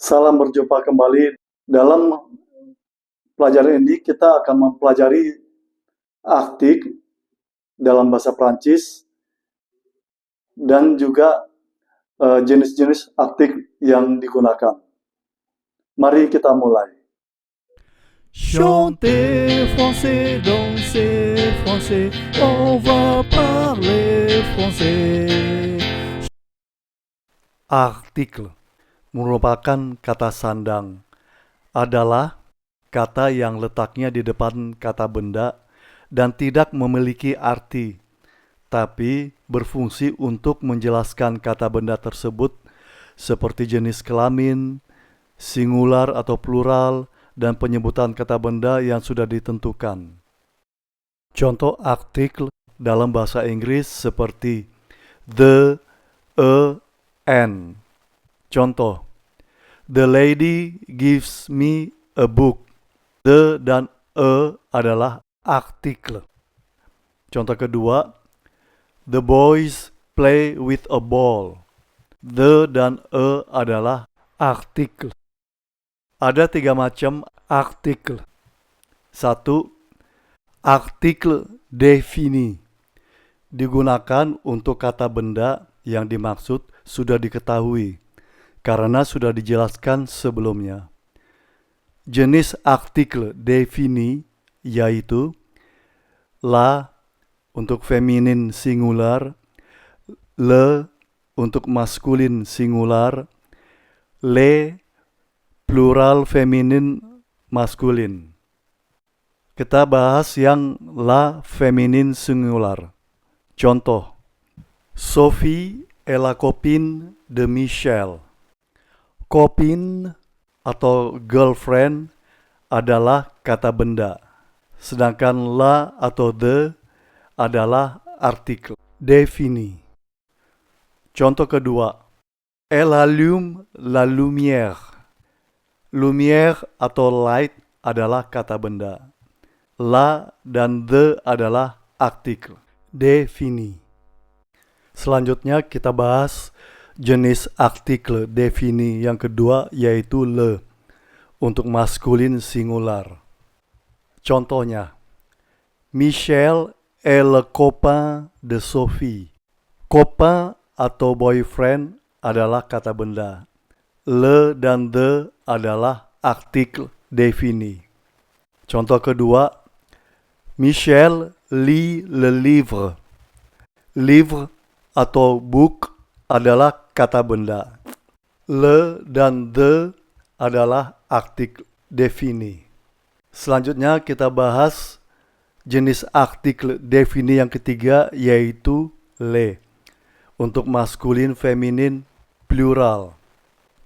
Salam berjumpa kembali. Dalam pelajaran ini kita akan mempelajari artik dalam bahasa Prancis dan juga jenis-jenis artik yang digunakan. Mari kita mulai. Chantez français, dansez français, on va parler français. Artikel merupakan kata sandang, adalah kata yang letaknya di depan kata benda dan tidak memiliki arti, tapi berfungsi untuk menjelaskan kata benda tersebut seperti jenis kelamin, singular atau plural, dan penyebutan kata benda yang sudah ditentukan. Contoh artikel dalam bahasa Inggris seperti the, a, an. Contoh, the lady gives me a book. The dan a adalah artikel. Contoh kedua, the boys play with a ball. The dan a adalah artikel. Ada 3 macam artikel. 1. Artikel defini. Digunakan untuk kata benda yang dimaksud sudah diketahui, karena sudah dijelaskan sebelumnya. Jenis artikel defini yaitu la untuk feminin singular, le untuk maskulin singular, le plural feminin maskulin. Kita bahas yang la feminin singular. Contoh, Sophie est la copine de Michel. Copine atau girlfriend adalah kata benda, sedangkan la atau the adalah artikel defini. Contoh kedua, elle allume la lumière. Lumière atau light adalah kata benda. La dan the adalah artikel defini. Selanjutnya kita bahas jenis artikel defini yang kedua, yaitu le untuk maskulin singular. Contohnya, Michel est le copain de Sophie. Copain atau boyfriend adalah kata benda. Le dan the adalah artikel defini. Contoh kedua, Michel lit le livre. Livre atau book adalah kata benda. Le dan the adalah artikel defini. Selanjutnya kita bahas jenis artikel defini yang ketiga, yaitu le untuk maskulin, feminin, plural.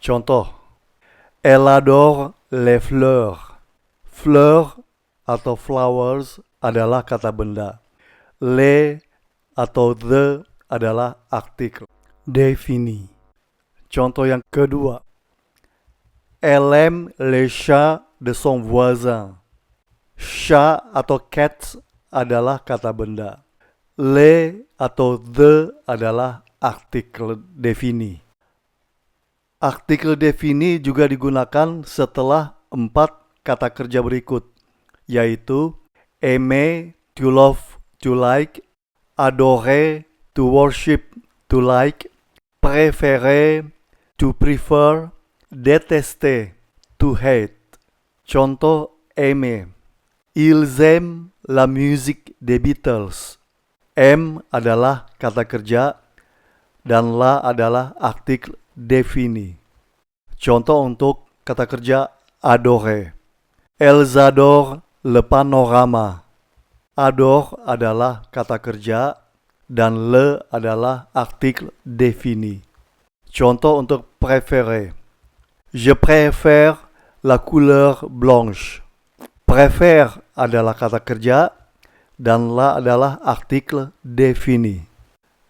Contoh, elle adore les fleurs. Fleur atau flowers adalah kata benda. Les atau the adalah artikel defini. Contoh yang kedua, elle aime les chats de son voisin. Chat atau cats adalah kata benda. Les atau the adalah artikel defini. Artikel defini juga digunakan setelah 4 kata kerja berikut, yaitu aimer, to love, to like, adorer, to worship, to like, préférer, to prefer, détester, to hate. Contoh aimer, ils aiment la musique des Beatles. M adalah kata kerja dan la adalah artikel defini. Contoh untuk kata kerja adorer. Elles adorent le panorama. Adore adalah kata kerja dan le adalah artikel defini. Contoh untuk préférer. Je préfère la couleur blanche. Préfère adalah kata kerja dan la adalah artikel defini.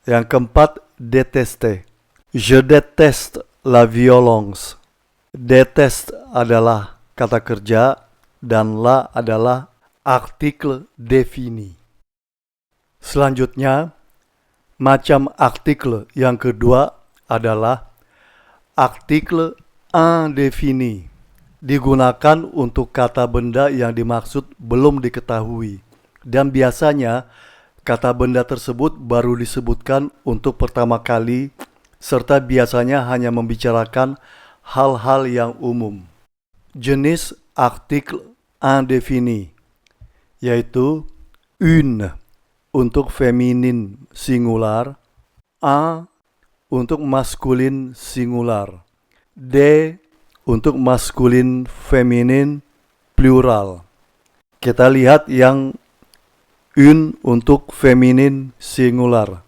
Yang keempat, détester. Je déteste la violence. Déteste adalah kata kerja dan la adalah artikel defini. Selanjutnya, macam artikel yang kedua adalah artikel indéfini digunakan untuk kata benda yang dimaksud belum diketahui, dan biasanya kata benda tersebut baru disebutkan untuk pertama kali, serta biasanya hanya membicarakan hal-hal yang umum. Jenis artikel indéfini yaitu une untuk feminin singular, un untuk maskulin singular, de untuk maskulin feminin plural. Kita lihat yang une untuk feminin singular.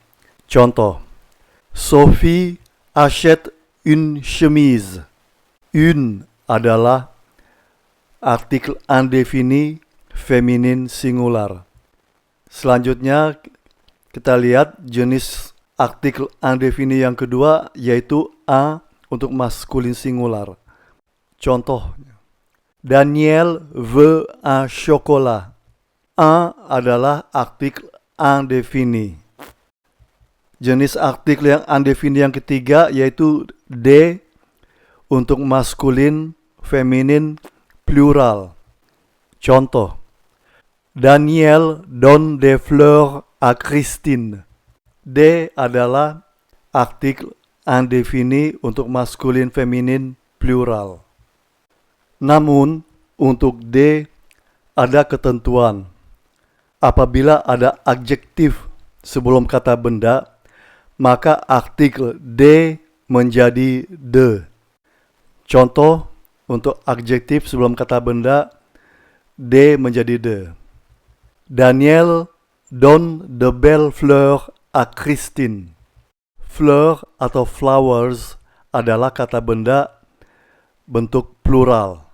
Contoh, Sophie achète une chemise. Une adalah artikel indéfini feminin singular. Selanjutnya kita lihat jenis artikel indéfini yang kedua, yaitu un untuk maskulin singular. Contoh, Daniel veut un chocolat. Un adalah artikel indéfini. Jenis artikel yang indéfini yang ketiga yaitu de untuk maskulin feminin plural. Contoh, Daniel donne des fleurs à Christine. De adalah artikel indéfini untuk maskulin feminin plural. Namun, untuk de ada ketentuan. Apabila ada adjektif sebelum kata benda, maka artikel de menjadi de. Contoh, untuk adjektif sebelum kata benda, de menjadi de. Daniel donne de belles fleurs à Christine. Fleur atau flowers adalah kata benda bentuk plural.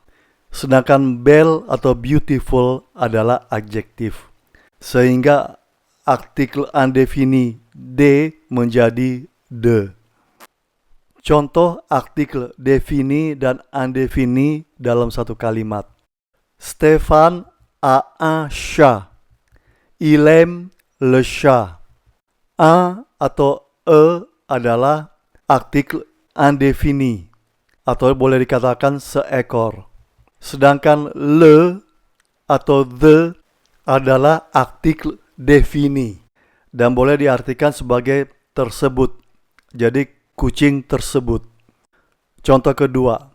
Sedangkan belle atau beautiful adalah adjektif. Sehingga artikel indéfini de menjadi de. Contoh artikel défini dan indéfini dalam satu kalimat. Stéphane a un chat. Il aime le chat. Un atau adalah artikel indéfini atau boleh dikatakan seekor. Sedangkan le atau the adalah artikel défini dan boleh diartikan sebagai tersebut. Jadi kucing tersebut. Contoh kedua,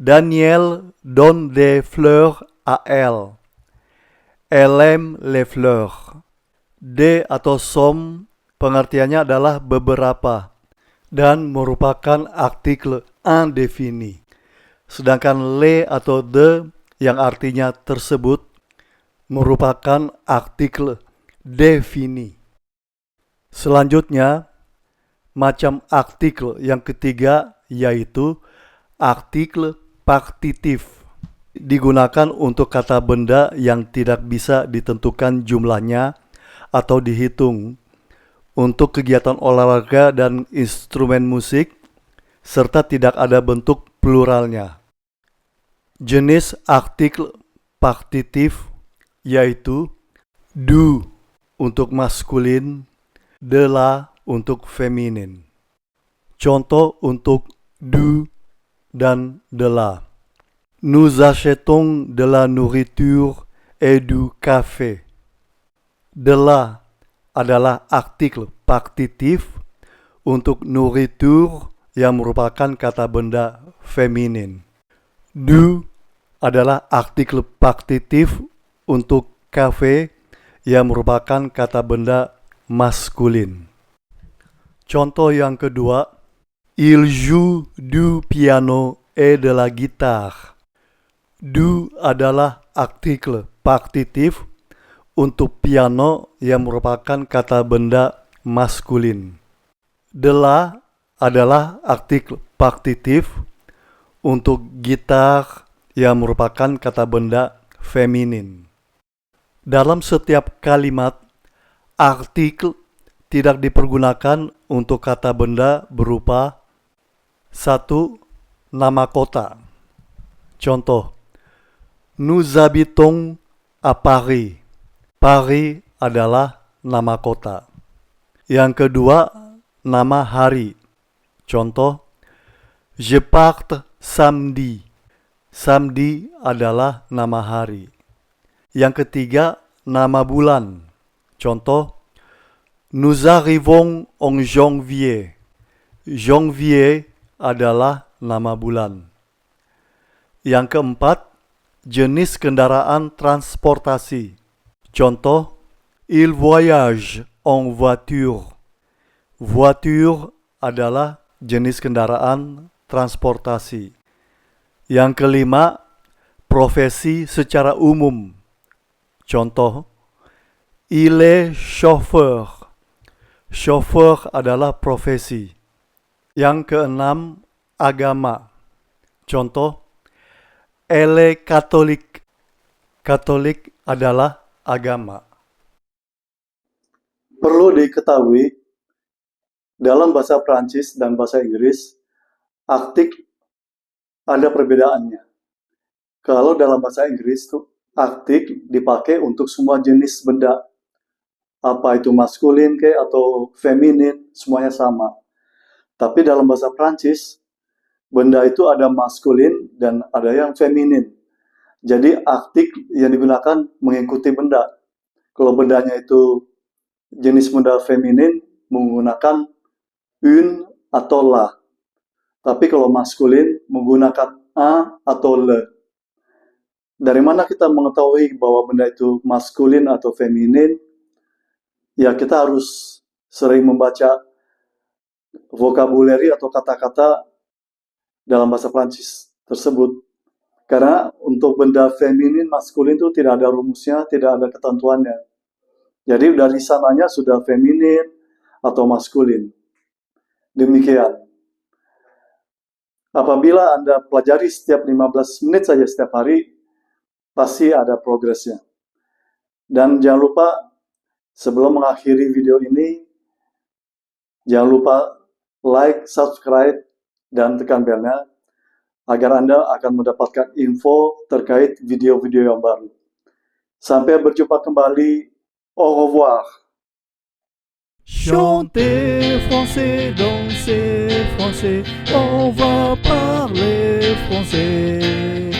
Daniel donne des fleurs à elle. Elle aime les fleurs. De atau som pengertiannya adalah beberapa dan merupakan artikel indéfini. Sedangkan le atau the yang artinya tersebut merupakan artikel défini. Selanjutnya, macam artikel yang ketiga yaitu artikel partitif. Digunakan untuk kata benda yang tidak bisa ditentukan jumlahnya atau dihitung, untuk kegiatan olahraga dan instrumen musik, serta tidak ada bentuk pluralnya. Jenis artikel partitif yaitu du untuk maskulin, de la untuk feminin. Contoh untuk du dan de la. Nous achetons de la nourriture et du café. De la adalah artikel partitif untuk nourriture yang merupakan kata benda feminin. Du adalah artikel partitif untuk cafe yang merupakan kata benda maskulin. Contoh yang kedua, il joue du piano et de la guitare. Du adalah artikel partitif untuk piano yang merupakan kata benda maskulin. De la adalah artikel partitif untuk gitar yang merupakan kata benda feminin. Dalam setiap kalimat, artikel tidak dipergunakan untuk kata benda berupa 1. Nama kota. Contoh, nous habitons à Paris. Paris adalah nama kota. Yang kedua, nama hari. Contoh, je pars samedi. Samedi adalah nama hari. Yang ketiga, nama bulan. Contoh, nous arrivons en janvier. Janvier adalah nama bulan. Yang keempat, jenis kendaraan transportasi. Contoh, il voyage en voiture. Voiture adalah jenis kendaraan transportasi. Yang kelima, profesi secara umum. Contoh, il est chauffeur. Chauffeur adalah profesi. Yang keenam, agama. Contoh, elle est catholique. Katolik adalah agama. Perlu diketahui, dalam bahasa Prancis dan bahasa Inggris, artikel ada perbedaannya. Kalau dalam bahasa Inggris tuh artikel dipakai untuk semua jenis benda. Apa itu maskulin atau feminin, semuanya sama. Tapi dalam bahasa Prancis, benda itu ada maskulin dan ada yang feminin. Jadi artikel yang digunakan mengikuti benda. Kalau bendanya itu jenis benda feminin, menggunakan une atau la. Tapi kalau maskulin, menggunakan a atau le. Dari mana kita mengetahui bahwa benda itu maskulin atau feminin? Ya, kita harus sering membaca vocabulary atau kata-kata dalam bahasa Prancis tersebut. Karena untuk benda feminin, maskulin itu tidak ada rumusnya, tidak ada ketentuannya. Jadi dari sananya sudah feminin atau maskulin. Demikian. Apabila Anda pelajari setiap 15 menit saja setiap hari, pasti ada progresnya. Dan jangan lupa, sebelum mengakhiri video ini, jangan lupa like, subscribe, dan tekan belnya, agar Anda akan mendapatkan info terkait video-video yang baru. Sampai berjumpa kembali. Au revoir. Chantez français, dansez français, on va parler français.